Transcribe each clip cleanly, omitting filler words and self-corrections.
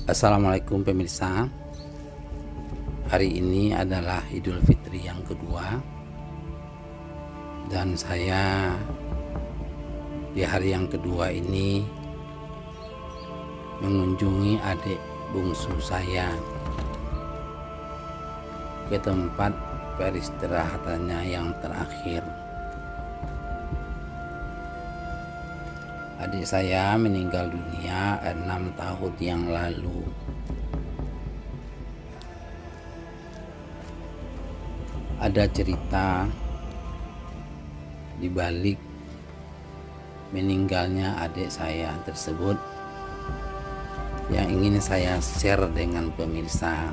Assalamualaikum pemirsa. Hari ini adalah Idul Fitri yang kedua, dan saya di hari yang kedua ini mengunjungi adik bungsu saya ke tempat peristirahatannya yang terakhir. Adik saya meninggal dunia 6 tahun yang lalu. Ada cerita di balik meninggalnya adik saya tersebut yang ingin saya share dengan pemirsa,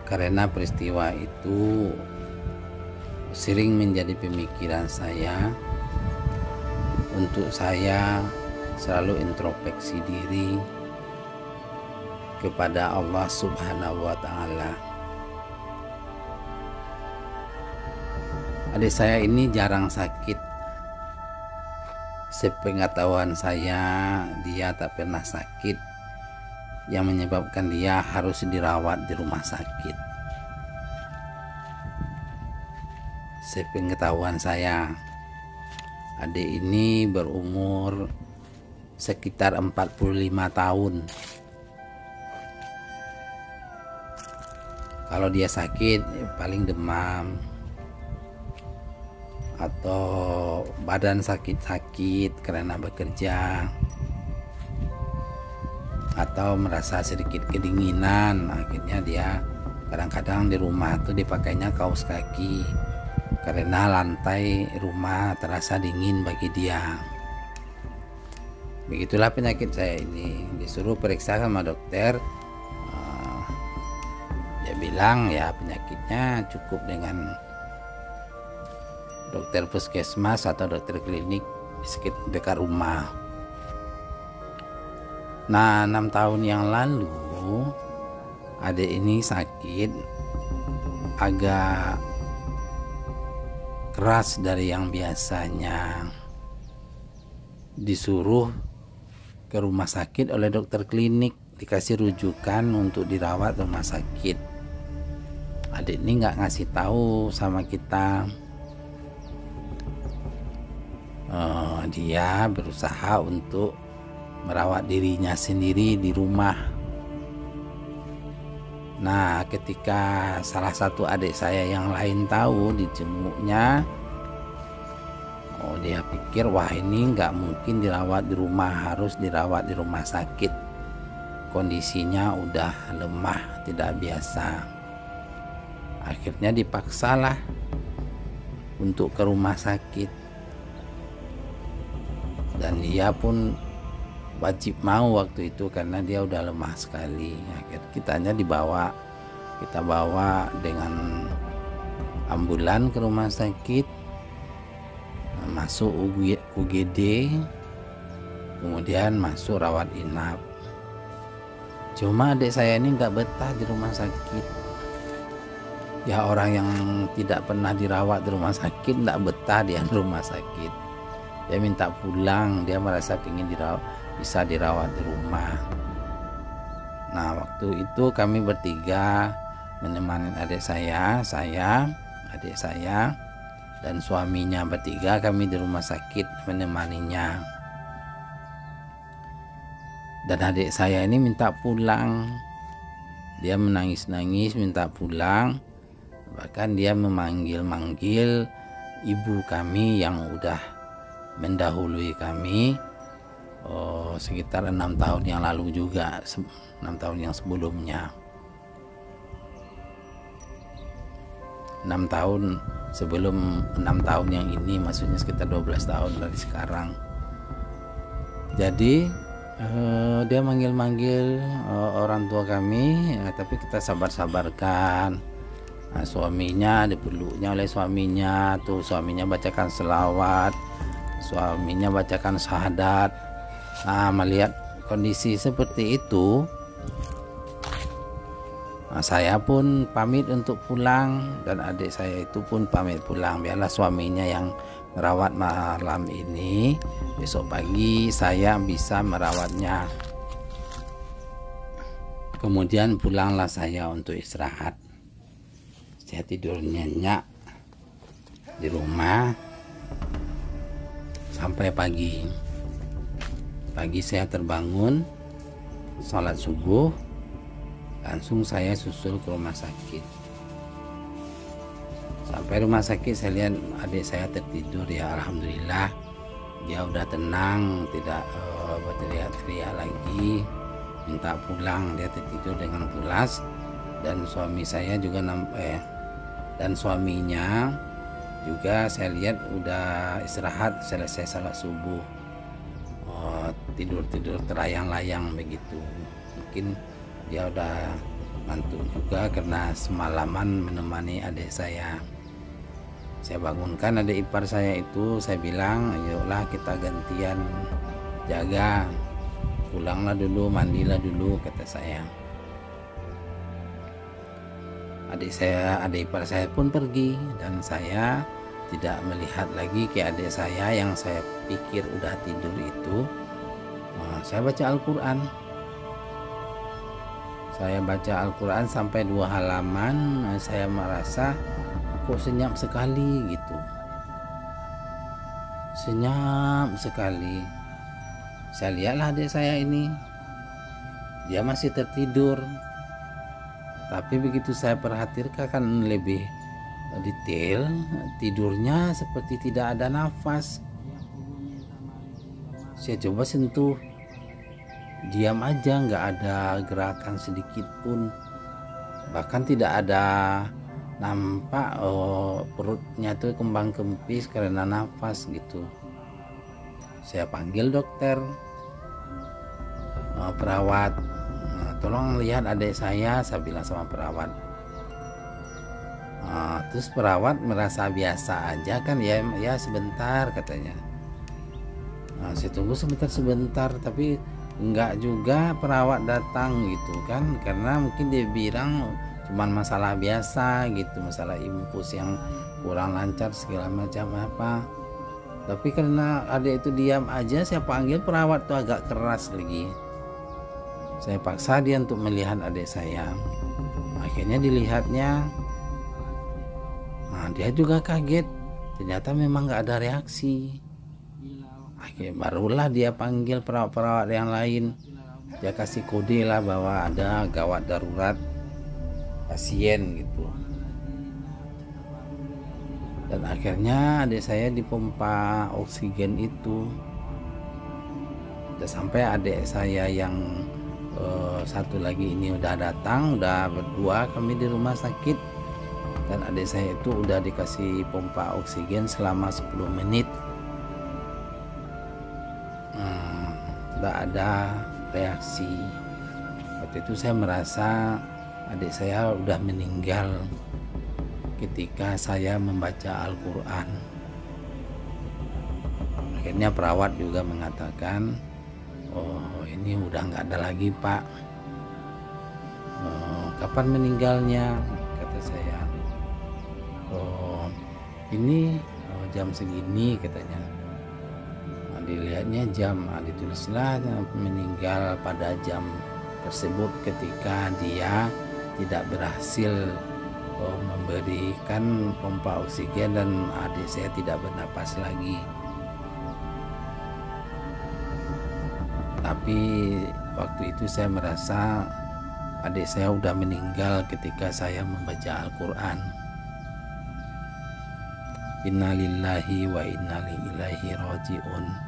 karena peristiwa itu sering menjadi pemikiran saya untuk saya selalu introspeksi diri kepada Allah Subhanahu wa Ta'ala. Adik saya ini jarang sakit. Sepengetahuan saya, dia tak pernah sakit yang menyebabkan dia harus dirawat di rumah sakit. Sepengetahuan saya, adik ini berumur sekitar 45 tahun. Kalau dia sakit paling demam atau badan sakit-sakit karena bekerja, atau merasa sedikit kedinginan. Akhirnya dia kadang-kadang di rumah tuh dipakainya kaos kaki karena lantai rumah terasa dingin bagi dia. Begitulah penyakit saya ini. Disuruh periksa sama dokter, dia bilang ya penyakitnya cukup dengan dokter puskesmas atau dokter klinik di sekitar dekat rumah. Nah, 6 tahun yang lalu adik ini sakit agak keras dari yang biasanya. Disuruh ke rumah sakit oleh dokter klinik, dikasih rujukan untuk dirawat rumah sakit. Adik ini nggak ngasih tahu sama kita. Dia berusaha untuk merawat dirinya sendiri di rumah. Nah, ketika salah satu adik saya yang lain tahu dijenguknya, dia pikir wah ini nggak mungkin dirawat di rumah, harus dirawat di rumah sakit. Kondisinya udah lemah, tidak biasa. Akhirnya dipaksalah untuk ke rumah sakit, dan dia pun wajib mau waktu itu karena dia udah lemah sekali. Akhirnya kitanya kita bawa dengan ambulan ke rumah sakit, masuk UGD, kemudian masuk rawat inap. Cuma adik saya ini nggak betah di rumah sakit. Ya, orang yang tidak pernah dirawat di rumah sakit nggak betah dia di rumah sakit. Dia minta pulang, dia merasa ingin bisa dirawat di rumah. Nah, waktu itu kami bertiga menemani adik saya, adik saya, dan suaminya. Bertiga kami di rumah sakit menemaninya. Dan adik saya ini minta pulang. Dia menangis-nangis minta pulang. Bahkan dia memanggil-manggil ibu kami yang udah mendahului kami sekitar 6 tahun yang lalu juga, 6 tahun yang sebelumnya. 6 tahun sebelum 6 tahun yang ini, maksudnya sekitar 12 tahun dari sekarang. Jadi dia manggil-manggil orang tua kami, tapi kita sabar-sabarkan. Nah, suaminya dipeluknya oleh suaminya, tuh suaminya bacakan selawat, suaminya bacakan syahadat. Nah, melihat kondisi seperti itu, saya pun pamit untuk pulang, dan adik saya itu pun pamit pulang. Biarlah suaminya yang merawat malam ini, besok pagi saya bisa merawatnya. Kemudian pulanglah saya untuk istirahat. Saya tidur nyenyak di rumah sampai pagi. Pagi saya terbangun, sholat subuh, langsung saya susul ke rumah sakit. Sampai rumah sakit saya lihat adik saya tertidur, ya alhamdulillah dia udah tenang, tidak berteriak-teriak lagi, minta pulang. Dia tertidur dengan pulas, dan suami saya juga dan suaminya juga saya lihat udah istirahat selesai salat subuh, tidur terayang-layang begitu. Mungkin dia udah ngantuk juga karena semalaman menemani adik saya. Saya bangunkan adik ipar saya itu, saya bilang ayolah kita gantian jaga, pulanglah dulu, mandilah dulu, kata saya. Adik ipar saya pun pergi, dan saya tidak melihat lagi ke adik saya yang saya pikir udah tidur itu. Saya baca Al-Quran. Saya baca Al-Quran sampai 2 halaman, saya merasa kok senyap sekali gitu. Senyap sekali. Saya lihatlah adik saya ini, dia masih tertidur. Tapi begitu saya perhatikan lebih detail, tidurnya seperti tidak ada nafas. Saya coba sentuh, diam aja, nggak ada gerakan sedikit pun. Bahkan tidak ada nampak perutnya tuh kembang kempis karena nafas gitu. Saya panggil dokter, perawat, tolong lihat adik saya bilang sama perawat. Terus perawat merasa biasa aja kan, ya sebentar katanya. Saya tunggu sebentar, tapi enggak juga perawat datang gitu kan, karena mungkin dia bilang cuman masalah biasa gitu, masalah impuls yang kurang lancar segala macam apa. Tapi karena adik itu diam aja, saya panggil perawat tuh agak keras lagi. Saya paksa dia untuk melihat adik saya. Akhirnya dilihatnya, dia juga kaget, ternyata memang nggak ada reaksi. Akhirnya barulah dia panggil perawat-perawat yang lain. Dia kasih kode lah bahwa ada gawat darurat pasien gitu. Dan akhirnya adik saya dipompa oksigen itu. Dan sampai adik saya yang satu lagi ini udah datang, udah berdua kami di rumah sakit, dan adik saya itu udah dikasih pompa oksigen selama 10 menit. Tidak ada reaksi. Waktu itu saya merasa adik saya udah meninggal ketika saya membaca Al-Quran. Akhirnya perawat juga mengatakan, oh ini udah nggak ada lagi pak. Kapan meninggalnya, kata saya. Oh ini jam segini katanya. Dilihatnya jam, ditulislah meninggal pada jam tersebut ketika dia tidak berhasil memberikan pompa oksigen dan adik saya tidak bernapas lagi. Tapi waktu itu saya merasa adik saya udah meninggal ketika saya membaca Al-Quran. Innalillahi wa inna ilaihi raji'un.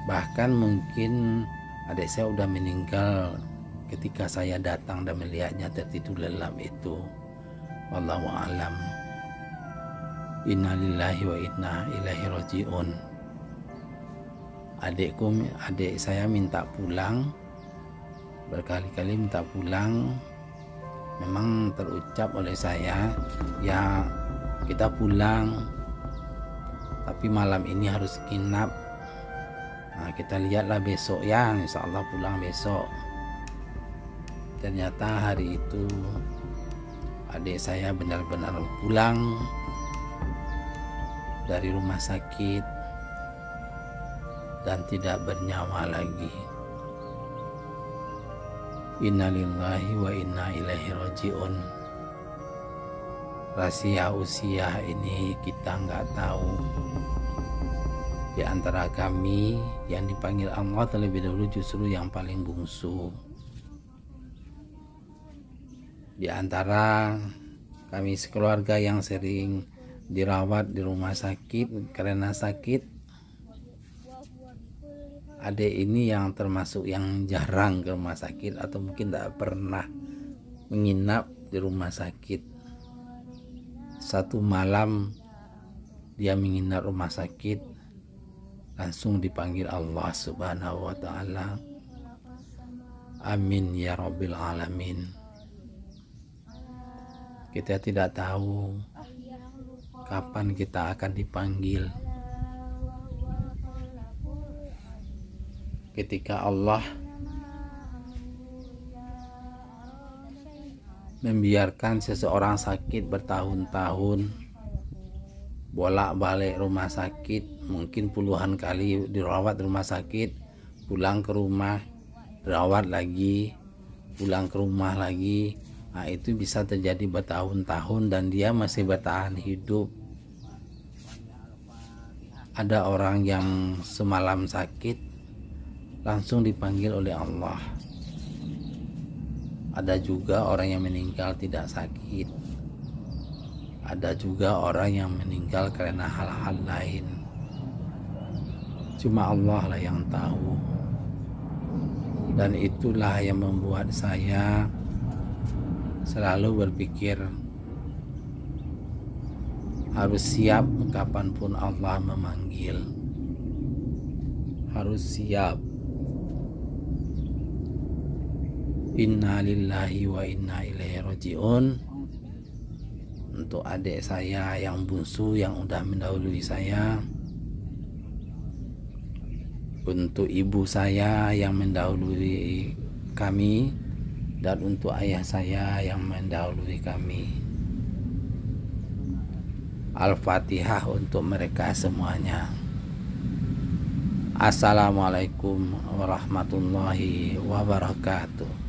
Bahkan mungkin adik saya udah meninggal ketika saya datang dan melihatnya tertidur lelap itu. Wallahu a'lam. Innalillahi wa inna ilaihi raji'un. Adik saya minta pulang, berkali-kali minta pulang. Memang terucap oleh saya, ya kita pulang, tapi malam ini harus nginap. Kita lihatlah besok ya, insya Allah pulang besok. Ternyata hari itu adik saya benar-benar pulang dari rumah sakit dan tidak bernyawa lagi. Innalillahi wa inna ilaihi rajiun. Rahasia usia ini kita nggak tahu. Di antara kami yang dipanggil Allah terlebih dahulu justru yang paling bungsu. Di antara kami sekeluarga yang sering dirawat di rumah sakit karena sakit, adik ini yang termasuk yang jarang ke rumah sakit atau mungkin tidak pernah menginap di rumah sakit. Satu malam dia menginap rumah sakit, langsung dipanggil Allah Subhanahu wa ta'ala. Amin ya Rabbil Alamin. Kita tidak tahu kapan kita akan dipanggil. Ketika Allah membiarkan seseorang sakit bertahun-tahun, bolak-balik rumah sakit, mungkin puluhan kali dirawat di rumah sakit, pulang ke rumah, dirawat lagi, pulang ke rumah lagi. Nah, itu bisa terjadi bertahun-tahun dan dia masih bertahan hidup. Ada orang yang semalam sakit langsung dipanggil oleh Allah. Ada juga orang yang meninggal tidak sakit. Ada juga orang yang meninggal karena hal-hal lain. Cuma Allah lah yang tahu. Dan itulah yang membuat saya selalu berpikir harus siap kapanpun Allah memanggil. Harus siap. Inna lillahi wa inna ilaihi rajiun. Untuk adik saya yang bungsu yang udah mendahului saya, untuk ibu saya yang mendahului kami, dan untuk ayah saya yang mendahului kami. Al-Fatihah untuk mereka semuanya. Assalamualaikum warahmatullahi wabarakatuh.